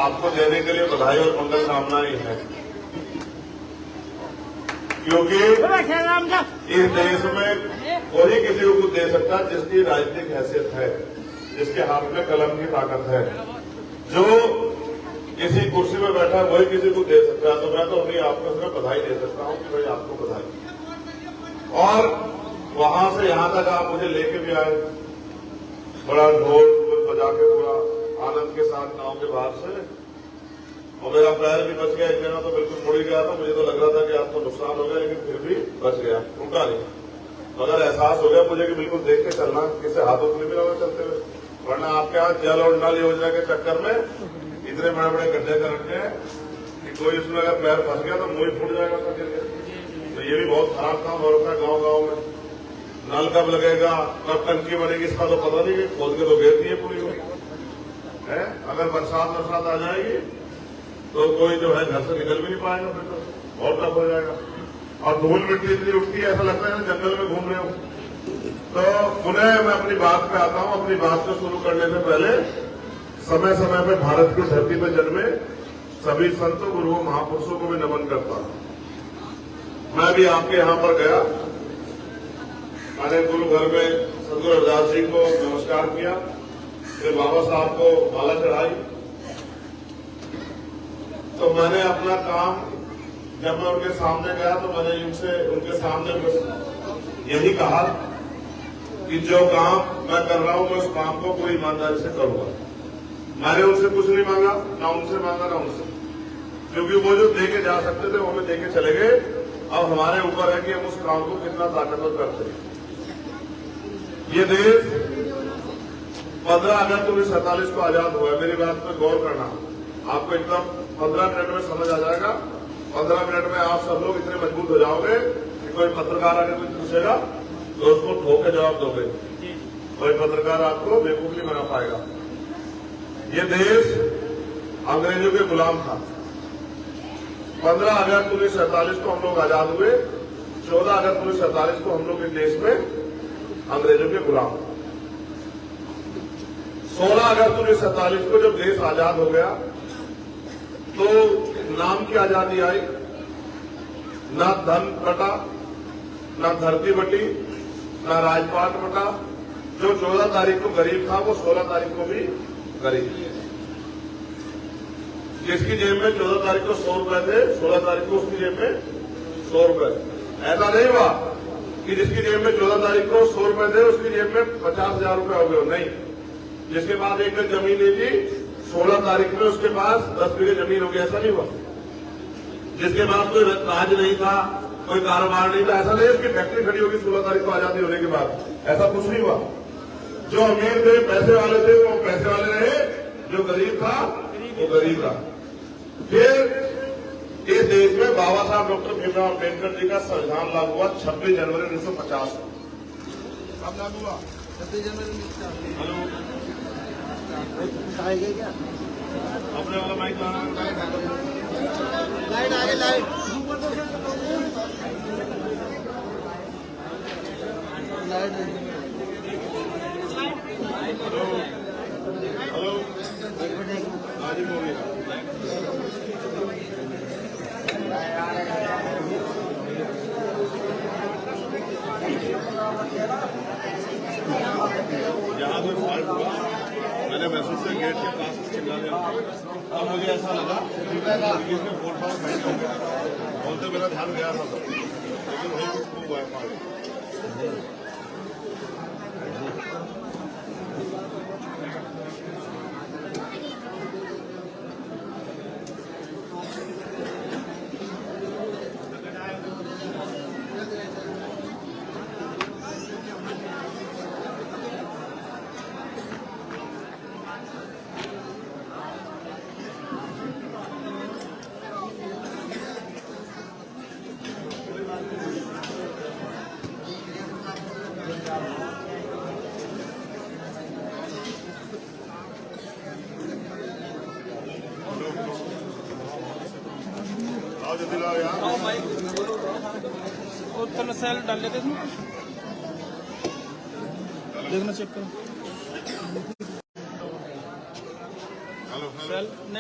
आपको देने के लिए बधाई और मंगल कामनाएं हैं, क्योंकि इस देश में कोई किसी को कुछ दे सकता जिसकी राजनीतिक हैसियत है, जिसके हाथ में कलम की ताकत है। जो किसी कुर्सी में बैठा वही किसी को दे सकता है। तो मैं तो अपनी आपको सिर्फ बधाई दे सकता हूं कि भाई आपको बधाई। और वहां से यहां तक आप मुझे लेके भी आए, बड़ा ढोल बजा के पूरा आनंद के साथ गांव के बाहर से, और मेरा पैर भी बच गया। एक जगह तो बिल्कुल मुड़ गया था, मुझे तो लग रहा था कि आपको नुकसान हो गया, लेकिन फिर भी बच गया, उल्टा नहीं। मगर एहसास हो गया मुझे कि बिल्कुल देख के चलना, किसी हाथों से भी लगा चलते हुए, वरना आपके यहाँ जल और नल योजना के चक्कर में इतने बड़े बड़े गड्ढे कर रखे हैं कि कोई उसमें अगर पैर फंस गया तो मुंह फूट जाएगा सब गिर गया। तो ये भी बहुत खराब काम हो रखा है गाँव गाँव में। नल कब लगेगा, कब टंकी बनेगी, इसका तो पता नहीं, खोद के तो घेर दिए पूरी है। अगर बरसात आ जाएगी तो कोई जो है घर से निकल भी नहीं पाएगा, फिर तो बहुत टफ हो जाएगा। और धूल मिट्टी इतनी उठती है, ऐसा लगता है जंगल में घूम रहे हो। तो पुनः मैं अपनी बात पे आता हूं। अपनी बात को शुरू करने से पहले समय समय पे भारत की धरती पर जन्मे सभी संतों, गुरुओं, महापुरुषों को भी नमन करता हूं। मैं भी आपके यहां पर गया, मैंने गुरु घर में सदगुरु रविदास जी को नमस्कार किया, फिर बाबा साहब को माला चढ़ाई। तो मैंने अपना काम, जब मैं उनके सामने गया तो मैंने उनके सामने यही कहा कि जो काम मैं कर रहा हूं मैं उस काम को पूरी ईमानदारी से करूंगा। मैंने उनसे कुछ नहीं मांगा, ना उनसे मांगा ना उनसे, क्योंकि वो जो देके जा सकते थे वो हमें देके चले गए। अब हमारे ऊपर है कि हम उस काम को कितना ताकतवर करते हैं। ये देश 15 अगस्त 1947 को आजाद हुआ। मेरी बात पर गौर करना, आपको एकदम 15 मिनट में समझ आ जाएगा। 15 मिनट में आप सब लोग इतने मजबूत हो जाओगे कि कोई पत्रकार आगे कुछ पूछेगा तो उसको ठोक के जवाब दोगे। कोई पत्रकार आपको बेवकूफ नहीं बना पाएगा। ये देश अंग्रेजों के गुलाम था। 15 अगस्त 1947 को हम लोग आजाद हुए। 14 अगस्त 1947 को हम लोग इस देश में अंग्रेजों के गुलाम। 16 अगस्त 1947 को जब देश आजाद हो गया तो नाम की आजादी आई, ना धन बटा, ना धरती बटी, ना राजपाट बटा। जो 14 तारीख को गरीब था वो 16 तारीख को भी गरीब। जिसकी जेब में 14 तारीख को 100 रुपए थे, 16 तारीख को उसकी जेब में 100 रुपए। ऐसा नहीं हुआ कि जिसकी जेब में 14 तारीख को 100 रुपए थे उसकी जेब में 50,000 रुपए हो गए। नहीं, जिसके पास एक जमीन ली थी 16 तारीख में उसके पास 10 बीघे जमीन हो गई। ऐसा नहीं हुआ। जिसके पास कोई राज नहीं था, कोई कारोबार नहीं था, ऐसा नहीं उसकी फैक्ट्री खड़ी होगी 16 तारीख को आजादी होने के बाद। ऐसा कुछ नहीं हुआ। जो अमीर थे, पैसे वाले थे, वो पैसे वाले रहे, जो गरीब था वो गरीब रहा। फिर इस देश में बाबा साहब डॉक्टर भीमराव अम्बेडकर जी का संविधान लागू हुआ 26 जनवरी 1950 को। कब लागू हुआ? 26 जनवरी। हेलो, क्या अपने वाला माइक लाना, लाइट आगे, लाइट हेलो हेलो, हाजिर हो गया। यहाँ कोई फॉल्ट हुआ, मैंने महसूस किया गेट के पास चिल्ला दिया। अब मुझे ऐसा लगा कि इसमें फोन फास्ट बैठ हो गया, बोलते मेरा ध्यान गया था, लेकिन वही कुछ हुआ है। चलो सेल डाल लेते हैं, देखना चेक करो सेल नहीं।